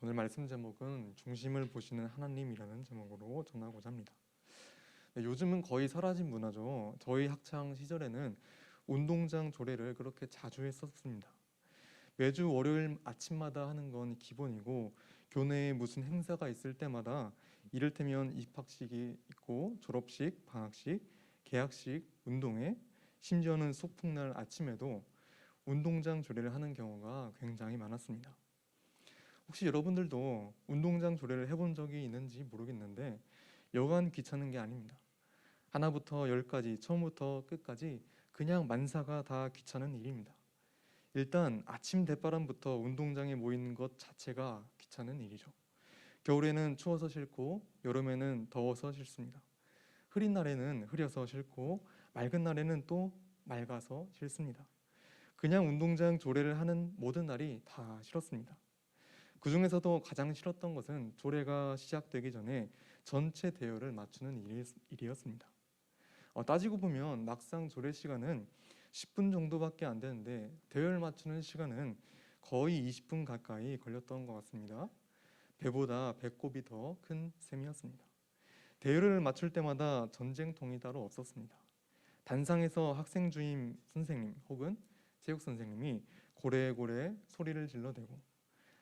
오늘 말씀 제목은 중심을 보시는 하나님이라는 제목으로 전하고자 합니다. 네, 요즘은 거의 사라진 문화죠. 저희 학창 시절에는 운동장 조례를 그렇게 자주 했었습니다. 매주 월요일 아침마다 하는 건 기본이고, 교내에 무슨 행사가 있을 때마다 이를테면 입학식이 있고 졸업식, 방학식, 개학식, 운동회, 심지어는 소풍날 아침에도 운동장 조례를 하는 경우가 굉장히 많았습니다. 혹시 여러분들도 운동장 조례를 해본 적이 있는지 모르겠는데 여간 귀찮은 게 아닙니다. 하나부터 열까지 처음부터 끝까지 그냥 만사가 다 귀찮은 일입니다. 일단 아침 대바람부터 운동장에 모이는 것 자체가 귀찮은 일이죠. 겨울에는 추워서 싫고 여름에는 더워서 싫습니다. 흐린 날에는 흐려서 싫고 맑은 날에는 또 맑아서 싫습니다. 그냥 운동장 조례를 하는 모든 날이 다 싫었습니다. 그 중에서도 가장 싫었던 것은 조례가 시작되기 전에 전체 대열을 맞추는 일이었습니다. 따지고 보면 막상 조례 시간은 10분 정도밖에 안 되는데 대열 맞추는 시간은 거의 20분 가까이 걸렸던 것 같습니다. 배보다 배꼽이 더 큰 셈이었습니다. 대열을 맞출 때마다 전쟁통이 따로 없었습니다. 단상에서 학생 주임 선생님 혹은 체육 선생님이 고래고래 소리를 질러대고,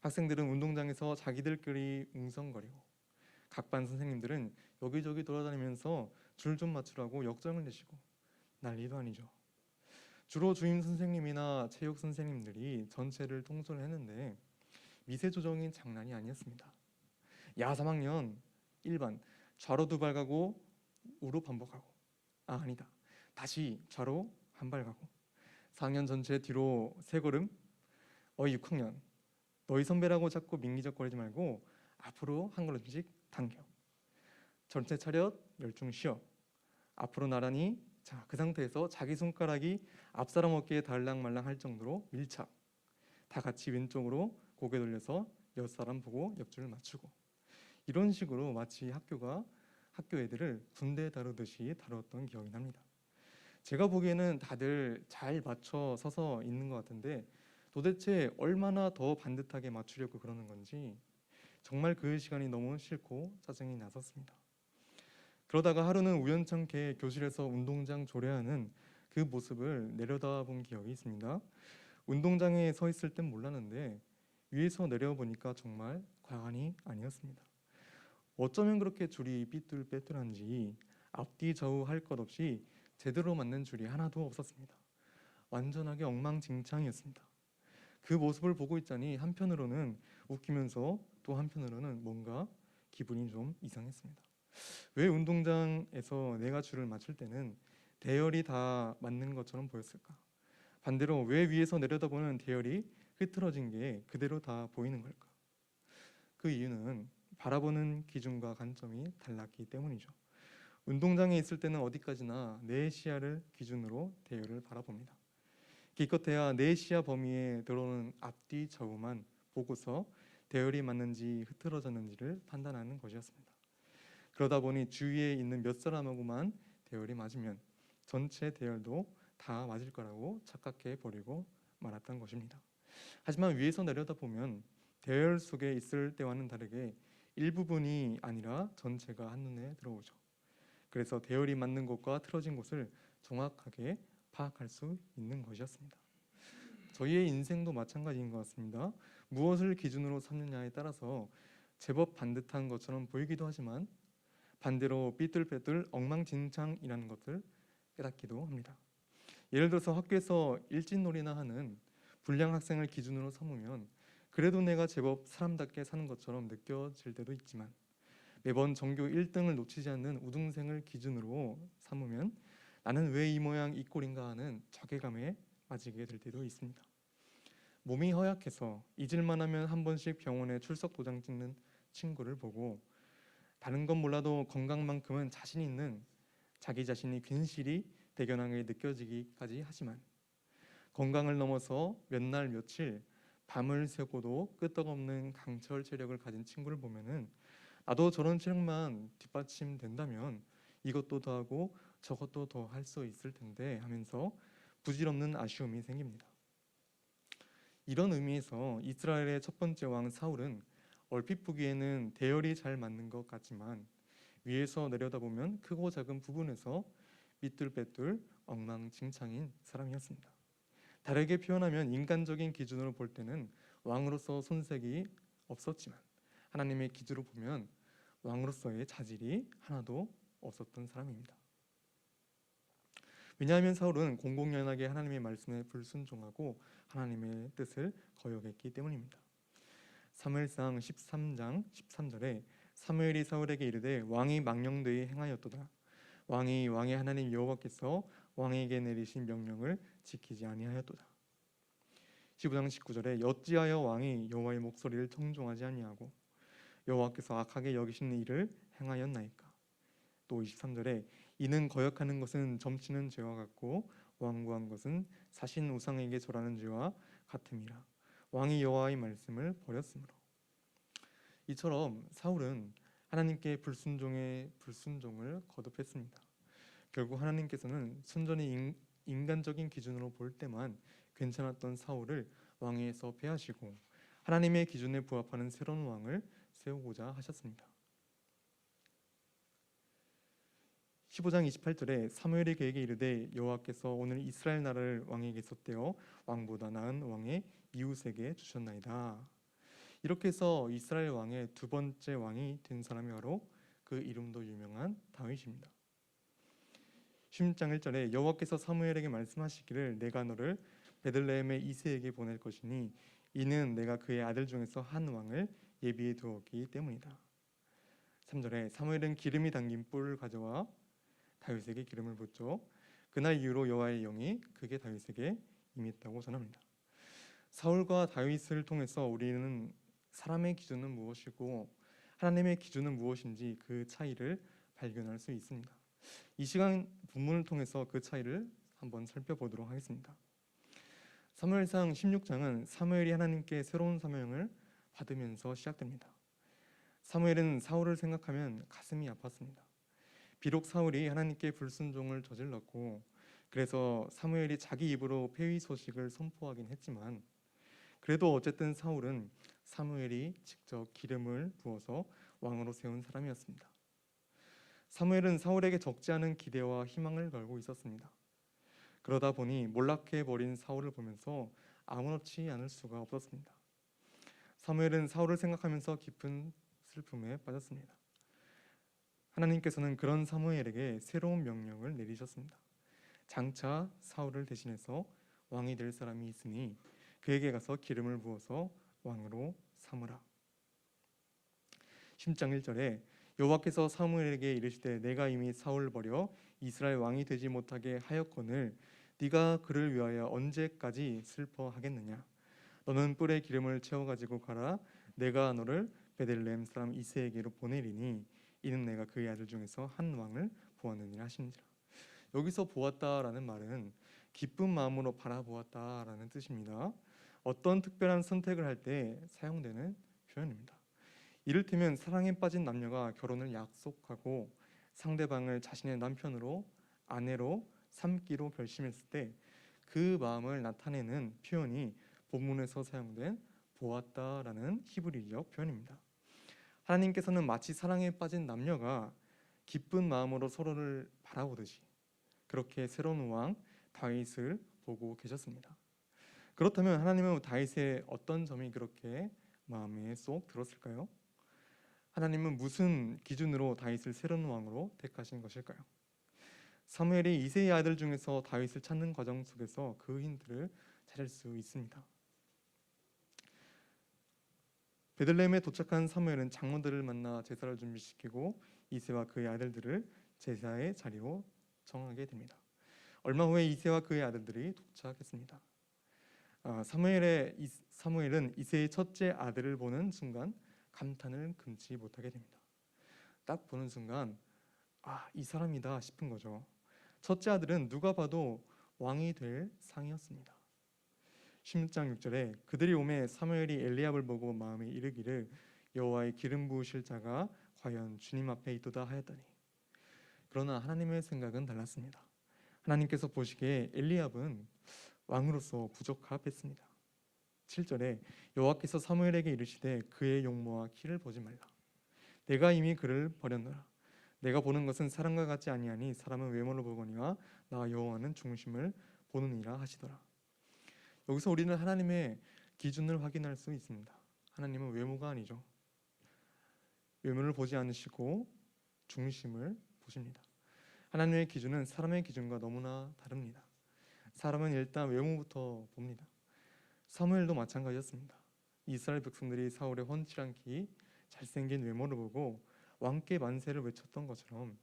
학생들은 운동장에서 자기들끼리 웅성거리고, 각 반 선생님들은 여기저기 돌아다니면서 줄 좀 맞추라고 역정을 내시고 난리도 아니죠. 주로 주임 선생님이나 체육 선생님들이 전체를 통솔했는데 미세 조정이 장난이 아니었습니다. 야 3학년 1반 좌로 두 발 가고 우로 반복하고, 아니다, 다시 좌로 한 발 가고, 4학년 전체 뒤로 세 걸음, 6학년 너희 선배라고 자꾸 민기적거리지 말고 앞으로 한 걸음씩 당겨. 전체 차렷 열중 쉬어. 앞으로 나란히. 자, 그 상태에서 자기 손가락이 앞사람 어깨에 달랑말랑 할 정도로 밀착. 다 같이 왼쪽으로 고개 돌려서 옆사람 보고 옆줄 맞추고. 이런 식으로 마치 학교 애들을 군대 다루듯이 다루었던 기억이 납니다. 제가 보기에는 다들 잘 맞춰 서서 있는 것 같은데 도대체 얼마나 더 반듯하게 맞추려고 그러는 건지 정말 그 시간이 너무 싫고 짜증이 났었습니다. 그러다가 하루는 우연찮게 교실에서 운동장 조례하는 그 모습을 내려다본 기억이 있습니다. 운동장에 서 있을 땐 몰랐는데 위에서 내려보니까 정말 과간이 아니었습니다. 어쩌면 그렇게 줄이 삐뚤빼뚤한지 앞뒤 좌우 할 것 없이 제대로 맞는 줄이 하나도 없었습니다. 완전하게 엉망진창이었습니다. 그 모습을 보고 있자니 한편으로는 웃기면서 또 한편으로는 뭔가 기분이 좀 이상했습니다. 왜 운동장에서 내가 줄을 맞출 때는 대열이 다 맞는 것처럼 보였을까? 반대로 왜 위에서 내려다보는 대열이 흐트러진 게 그대로 다 보이는 걸까? 그 이유는 바라보는 기준과 관점이 달랐기 때문이죠. 운동장에 있을 때는 어디까지나 내 시야를 기준으로 대열을 바라봅니다. 기껏해야 내 시야 범위에 들어오는 앞뒤 좌우만 보고서 대열이 맞는지 흐트러졌는지를 판단하는 것이었습니다. 그러다 보니 주위에 있는 몇 사람하고만 대열이 맞으면 전체 대열도 다 맞을 거라고 착각해 버리고 말았던 것입니다. 하지만 위에서 내려다보면 대열 속에 있을 때와는 다르게 일부분이 아니라 전체가 한눈에 들어오죠. 그래서 대열이 맞는 곳과 틀어진 곳을 정확하게 파악할 수 있는 것이었습니다. 저희의 인생도 마찬가지인 것 같습니다. 무엇을 기준으로 삼느냐에 따라서 제법 반듯한 것처럼 보이기도 하지만 반대로 삐뚤빼뚤 엉망진창이라는 것을 깨닫기도 합니다. 예를 들어서 학교에서 일진놀이나 하는 불량 학생을 기준으로 삼으면 그래도 내가 제법 사람답게 사는 것처럼 느껴질 때도 있지만, 매번 전교 1등을 놓치지 않는 우등생을 기준으로 삼으면 나는 왜 이 모양 이 꼴인가 하는 자괴감에 빠지게 될 때도 있습니다. 몸이 허약해서 잊을만 하면 한 번씩 병원에 출석 도장 찍는 친구를 보고 다른 건 몰라도 건강만큼은 자신 있는 자기 자신이 괜시리 대견하게 느껴지기까지 하지만 건강을 넘어서 몇 날 며칠 밤을 새고도 끄떡없는 강철 체력을 가진 친구를 보면은 나도 저런 체력만 뒷받침된다면 이것도 더 하고 저것도 더 할 수 있을 텐데 하면서 부질없는 아쉬움이 생깁니다. 이런 의미에서 이스라엘의 첫 번째 왕 사울은 얼핏 보기에는 대열이 잘 맞는 것 같지만 위에서 내려다보면 크고 작은 부분에서 삐뚤빼뚤 엉망진창인 사람이었습니다. 다르게 표현하면 인간적인 기준으로 볼 때는 왕으로서 손색이 없었지만 하나님의 기준으로 보면 왕으로서의 자질이 하나도 없었던 사람입니다. 왜냐하면 사울은 공공연하게 하나님의 말씀에 불순종하고 하나님의 뜻을 거역했기 때문입니다. 사무엘상 13장 13절에 사무엘이 사울에게 이르되 왕이 망령되이 행하였도다. 왕이 왕의 하나님 여호와께서 왕에게 내리신 명령을 지키지 아니하였도다. 15장 19절에 어찌하여 왕이 여호와의 목소리를 청종하지 아니하고 여호와께서 악하게 여기시는 일을 행하였나이까. 또 23절에 이는 거역하는 것은 점치는 죄와 같고 완고한 것은 사신 우상에게 절하는 죄와 같음이라. 왕이 여호와의 말씀을 버렸으므로. 이처럼 사울은 하나님께 불순종을 거듭했습니다. 결국 하나님께서는 순전히 인간적인 기준으로 볼 때만 괜찮았던 사울을 왕위에서 폐하시고 하나님의 기준에 부합하는 새로운 왕을 세우고자 하셨습니다. 15장 28절에 사무엘이 그에게 이르되 여호와께서 오늘 이스라엘 나라를 왕에게 섰대어 왕보다 나은 왕의 이웃에게 주셨나이다. 이렇게 해서 이스라엘 왕의 두 번째 왕이 된 사람이 바로 그 이름도 유명한 다윗입니다. 16장 1절에 여호와께서 사무엘에게 말씀하시기를 내가 너를 베들레헴의 이새에게 보낼 것이니 이는 내가 그의 아들 중에서 한 왕을 예비해 두었기 때문이다. 3절에 사무엘은 기름이 담긴 뿔을 가져와 다윗에게 기름을 붓죠. 그날 이후로 여호와의 영이 크게 다윗에게 임했다고 전합니다. 사울과 다윗을 통해서 우리는 사람의 기준은 무엇이고 하나님의 기준은 무엇인지 그 차이를 발견할 수 있습니다. 이 시간 본문을 통해서 그 차이를 한번 살펴보도록 하겠습니다. 사무엘상 16장은 사무엘이 하나님께 새로운 사명을 받으면서 시작됩니다. 사무엘은 사울을 생각하면 가슴이 아팠습니다. 비록 사울이 하나님께 불순종을 저질렀고 그래서 사무엘이 자기 입으로 폐위 소식을 선포하긴 했지만 그래도 어쨌든 사울은 사무엘이 직접 기름을 부어서 왕으로 세운 사람이었습니다. 사무엘은 사울에게 적지 않은 기대와 희망을 걸고 있었습니다. 그러다 보니 몰락해버린 사울을 보면서 아무렇지 않을 수가 없었습니다. 사무엘은 사울을 생각하면서 깊은 슬픔에 빠졌습니다. 하나님께서는 그런 사무엘에게 새로운 명령을 내리셨습니다. 장차 사울을 대신해서 왕이 될 사람이 있으니 그에게 가서 기름을 부어서 왕으로 삼으라. 10장 1절에 여호와께서 사무엘에게 이르시되 내가 이미 사울을 버려 이스라엘 왕이 되지 못하게 하였거늘 네가 그를 위하여 언제까지 슬퍼하겠느냐. 너는 뿔에 기름을 채워 가지고 가라. 내가 너를 베들레헴 사람 이새에게로 보내리니 이는 내가 그의 아들 중에서 한 왕을 보았느니라 하시니라. 여기서 보았다라는 말은 기쁜 마음으로 바라보았다라는 뜻입니다. 어떤 특별한 선택을 할 때 사용되는 표현입니다. 이를테면 사랑에 빠진 남녀가 결혼을 약속하고 상대방을 자신의 남편으로 아내로 삼기로 결심했을 때 그 마음을 나타내는 표현이 본문에서 사용된 보았다라는 히브리적 표현입니다. 하나님께서는 마치 사랑에 빠진 남녀가 기쁜 마음으로 서로를 바라보듯이 그렇게 새로운 왕 다윗을 보고 계셨습니다. 그렇다면 하나님은 다윗의 어떤 점이 그렇게 마음에 쏙 들었을까요? 하나님은 무슨 기준으로 다윗을 새로운 왕으로 택하신 것일까요? 사무엘이 이새의 아들 중에서 다윗을 찾는 과정 속에서 그 힌트를 찾을 수 있습니다. 베들레헴에 도착한 사무엘은 장로들을 만나 제사를 준비시키고 이새와 그의 아들들을 제사의 자리로 정하게 됩니다. 얼마 후에 이새와 그의 아들들이 도착했습니다. 사무엘은 이새의 첫째 아들을 보는 순간 감탄을 금치 못하게 됩니다. 딱 보는 순간 이 사람이다 싶은 거죠. 첫째 아들은 누가 봐도 왕이 될 상이었습니다. 16장 6절에 그들이 오매 사무엘이 엘리압을 보고 마음에 이르기를 여호와의 기름 부으실 자가 과연 주님 앞에 있도다 하였더니 그러나 하나님의 생각은 달랐습니다. 하나님께서 보시기에 엘리압은 왕으로서 부적합했습니다. 7절에 여호와께서 사무엘에게 이르시되 그의 용모와 키를 보지 말라. 내가 이미 그를 버렸노라. 내가 보는 것은 사람과 같지 아니하니 사람은 외모를 보거니와 나 여호와는 중심을 보느니라 하시더라. 여기서 우리는 하나님의 기준을 확인할 수 있습니다. 하나님은 외모가 아니죠. 외모를 보지 않으시고 중심을 보십니다. 하나님의 기준은 사람의 기준과 너무나 다릅니다. 사람은 일단 외모부터 봅니다. 사무엘도 마찬가지였습니다. 이스라엘 백성들이 사울의 훤칠한 키, 잘생긴 외모를 보고 왕께 만세를 외쳤던 것처럼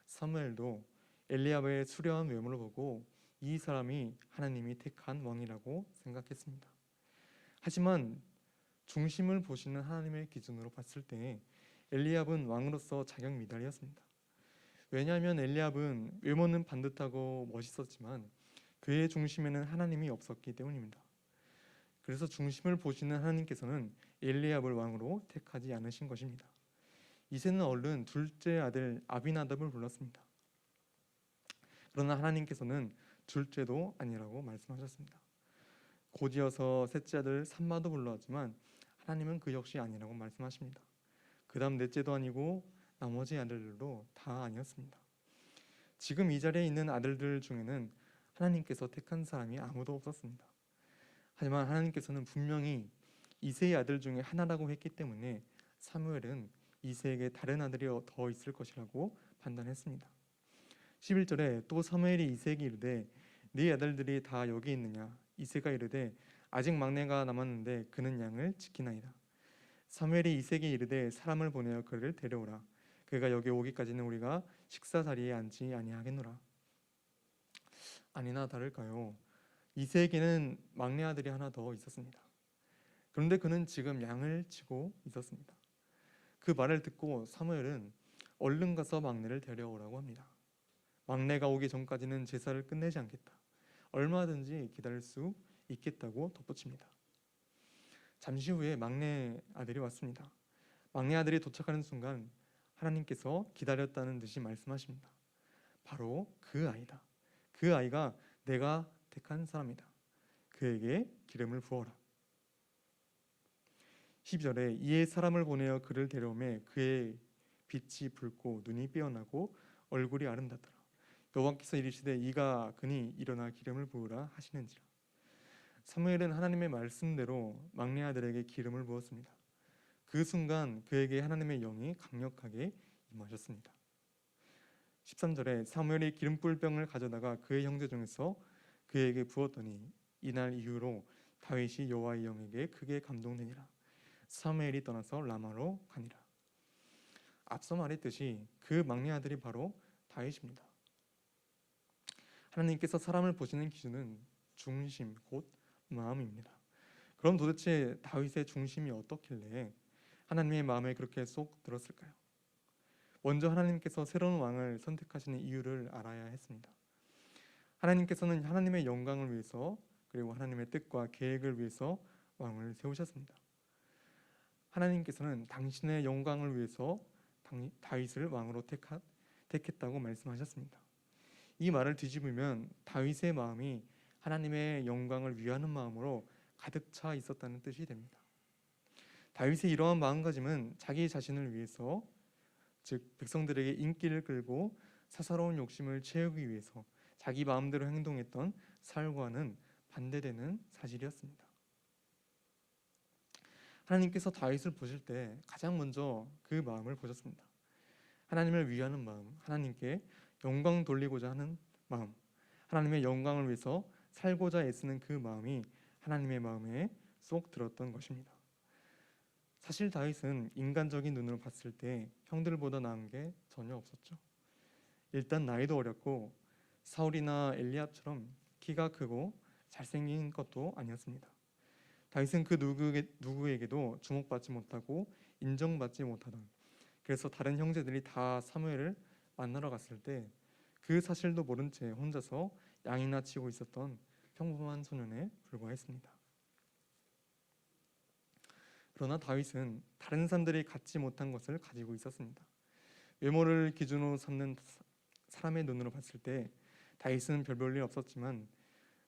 사무엘도 엘리야의 수려한 외모를 보고 이 사람이 하나님이 택한 왕이라고 생각했습니다. 하지만 중심을 보시는 하나님의 기준으로 봤을 때 엘리압은 왕으로서 자격 미달이었습니다. 왜냐하면 엘리압은 외모는 반듯하고 멋있었지만 그의 중심에는 하나님이 없었기 때문입니다. 그래서 중심을 보시는 하나님께서는 엘리압을 왕으로 택하지 않으신 것입니다. 이새는 얼른 둘째 아들 아비나답을 불렀습니다. 그러나 하나님께서는 둘째도 아니라고 말씀하셨습니다. 곧이어서 셋째 아들 삼마도 불렀지만 하나님은 그 역시 아니라고 말씀하십니다. 그 다음 넷째도 아니고 나머지 아들들도 다 아니었습니다. 지금 이 자리에 있는 아들들 중에는 하나님께서 택한 사람이 아무도 없었습니다. 하지만 하나님께서는 분명히 이새의 아들 중에 하나라고 했기 때문에 사무엘은 이새에게 다른 아들이 더 있을 것이라고 판단했습니다. 11절에 또 사무엘이 이새에게 이르되 네 아들들이 다 여기 있느냐? 이새가 이르되 아직 막내가 남았는데 그는 양을 지키나이다. 사무엘이 이새에게 이르되 사람을 보내어 그를 데려오라. 그가 여기 오기까지는 우리가 식사 자리에 앉지 아니하겠노라. 아니나 다를까요? 이새에게는 막내 아들이 하나 더 있었습니다. 그런데 그는 지금 양을 치고 있었습니다. 그 말을 듣고 사무엘은 얼른 가서 막내를 데려오라고 합니다. 막내가 오기 전까지는 제사를 끝내지 않겠다. 얼마든지 기다릴 수 있겠다고 덧붙입니다. 잠시 후에 막내 아들이 왔습니다. 막내 아들이 도착하는 순간 하나님께서 기다렸다는 듯이 말씀하십니다. 바로 그 아이다. 그 아이가 내가 택한 사람이다. 그에게 기름을 부어라. 12절에 이에 사람을 보내어 그를 데려오매 그의 빛이 붉고 눈이 빼어나고 얼굴이 아름답더라. 여호와께서 이르시되 이가 그니 일어나 기름을 부으라 하시는지라. 사무엘은 하나님의 말씀대로 막내 아들에게 기름을 부었습니다. 그 순간 그에게 하나님의 영이 강력하게 임하셨습니다. 13절에 사무엘이 기름불 병을 가져다가 그의 형제 중에서 그에게 부었더니 이날 이후로 다윗이 여호와의 영에게 크게 감동되니라. 사무엘이 떠나서 라마로 가니라. 앞서 말했듯이 그 막내 아들이 바로 다윗입니다. 하나님께서 사람을 보시는 기준은 중심, 곧 마음입니다. 그럼 도대체 다윗의 중심이 어떻길래 하나님의 마음에 그렇게 쏙 들었을까요? 먼저 하나님께서 새로운 왕을 선택하시는 이유를 알아야 했습니다. 하나님께서는 하나님의 영광을 위해서 그리고 하나님의 뜻과 계획을 위해서 왕을 세우셨습니다. 하나님께서는 당신의 영광을 위해서 다윗을 왕으로 택했다고 말씀하셨습니다. 이 말을 뒤집으면 다윗의 마음이 하나님의 영광을 위하는 마음으로 가득 차 있었다는 뜻이 됩니다. 다윗의 이러한 마음가짐은 자기 자신을 위해서, 즉 백성들에게 인기를 끌고 사사로운 욕심을 채우기 위해서 자기 마음대로 행동했던 삶과는 반대되는 사실이었습니다. 하나님께서 다윗을 보실 때 가장 먼저 그 마음을 보셨습니다. 하나님을 위하는 마음, 하나님께 영광 돌리고자 하는 마음, 하나님의 영광을 위해서 살고자 애쓰는 그 마음이 하나님의 마음에 쏙 들었던 것입니다. 사실 다윗은 인간적인 눈으로 봤을 때 형들보다 나은 게 전혀 없었죠. 일단 나이도 어렸고 사울이나 엘리압처럼 키가 크고 잘생긴 것도 아니었습니다. 다윗은 그 누구에게도 주목받지 못하고 인정받지 못하던, 그래서 다른 형제들이 다 사무엘을 만나러 갔을 때 그 사실도 모른 채 혼자서 양이나 치고 있었던 평범한 소년에 불과했습니다. 그러나 다윗은 다른 사람들이 갖지 못한 것을 가지고 있었습니다. 외모를 기준으로 삼는 사람의 눈으로 봤을 때 다윗은 별 볼일 없었지만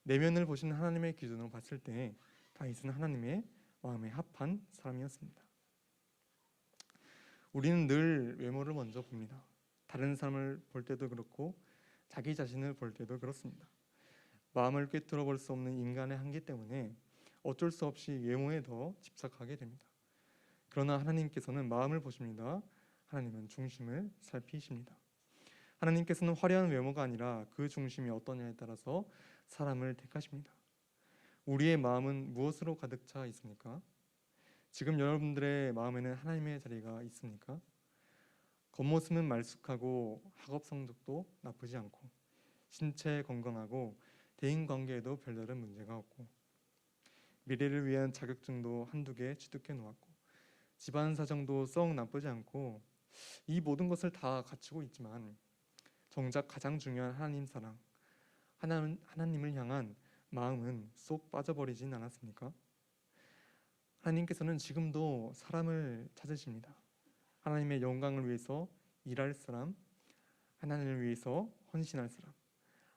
내면을 보시는 하나님의 기준으로 봤을 때 다윗은 하나님의 마음에 합한 사람이었습니다. 우리는 늘 외모를 먼저 봅니다. 다른 사람을 볼 때도 그렇고 자기 자신을 볼 때도 그렇습니다. 마음을 꿰뚫어 볼 수 없는 인간의 한계 때문에 어쩔 수 없이 외모에 더 집착하게 됩니다. 그러나 하나님께서는 마음을 보십니다. 하나님은 중심을 살피십니다. 하나님께서는 화려한 외모가 아니라 그 중심이 어떠냐에 따라서 사람을 택하십니다. 우리의 마음은 무엇으로 가득 차 있습니까? 지금 여러분들의 마음에는 하나님의 자리가 있습니까? 겉모습은 말쑥하고 학업 성적도 나쁘지 않고 신체 건강하고 대인관계에도 별다른 문제가 없고 미래를 위한 자격증도 한두 개 취득해 놓았고 집안 사정도 썩 나쁘지 않고 이 모든 것을 다 갖추고 있지만 정작 가장 중요한 하나님 사랑, 하나님을 향한 마음은 쏙 빠져버리진 않았습니까? 하나님께서는 지금도 사람을 찾으십니다. 하나님의 영광을 위해서 일할 사람, 하나님을 위해서 헌신할 사람,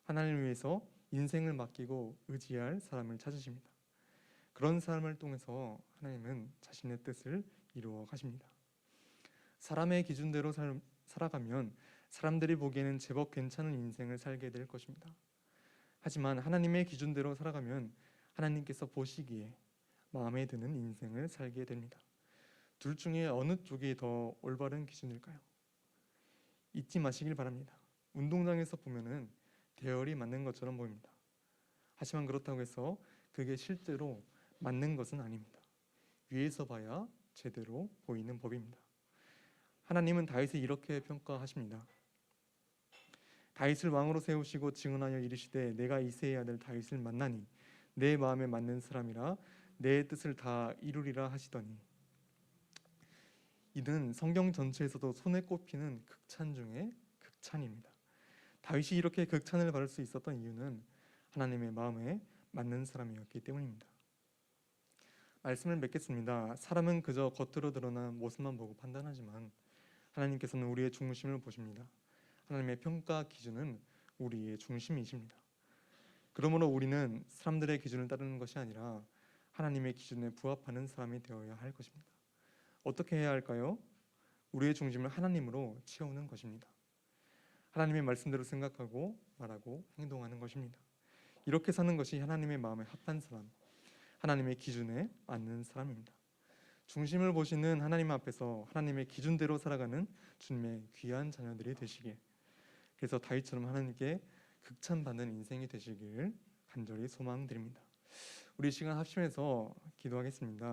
하나님을 위해서 인생을 맡기고 의지할 사람을 찾으십니다. 그런 사람을 통해서 하나님은 자신의 뜻을 이루어 가십니다. 사람의 기준대로 살아가면 사람들이 보기에는 제법 괜찮은 인생을 살게 될 것입니다. 하지만 하나님의 기준대로 살아가면 하나님께서 보시기에 마음에 드는 인생을 살게 됩니다. 둘 중에 어느 쪽이 더 올바른 기준일까요? 잊지 마시길 바랍니다. 운동장에서 보면은 대열이 맞는 것처럼 보입니다. 하지만 그렇다고 해서 그게 실제로 맞는 것은 아닙니다. 위에서 봐야 제대로 보이는 법입니다. 하나님은 다윗을 이렇게 평가하십니다. 다윗을 왕으로 세우시고 증언하여 이르시되 내가 이새의 아들 다윗을 만나니 내 마음에 맞는 사람이라 내 뜻을 다 이루리라 하시더니 이는 성경 전체에서도 손에 꼽히는 극찬 중에 극찬입니다. 다윗이 이렇게 극찬을 받을 수 있었던 이유는 하나님의 마음에 맞는 사람이었기 때문입니다. 말씀을 맺겠습니다. 사람은 그저 겉으로 드러난 모습만 보고 판단하지만 하나님께서는 우리의 중심을 보십니다. 하나님의 평가 기준은 우리의 중심이십니다. 그러므로 우리는 사람들의 기준을 따르는 것이 아니라 하나님의 기준에 부합하는 사람이 되어야 할 것입니다. 어떻게 해야 할까요? 우리의 중심을 하나님으로 채우는 것입니다. 하나님의 말씀대로 생각하고 말하고 행동하는 것입니다. 이렇게 사는 것이 하나님의 마음에 합한 사람, 하나님의 기준에 맞는 사람입니다. 중심을 보시는 하나님 앞에서 하나님의 기준대로 살아가는 주님의 귀한 자녀들이 되시길, 그래서 다윗처럼 하나님께 극찬받는 인생이 되시길 간절히 소망드립니다. 우리 시간 합심해서 기도하겠습니다.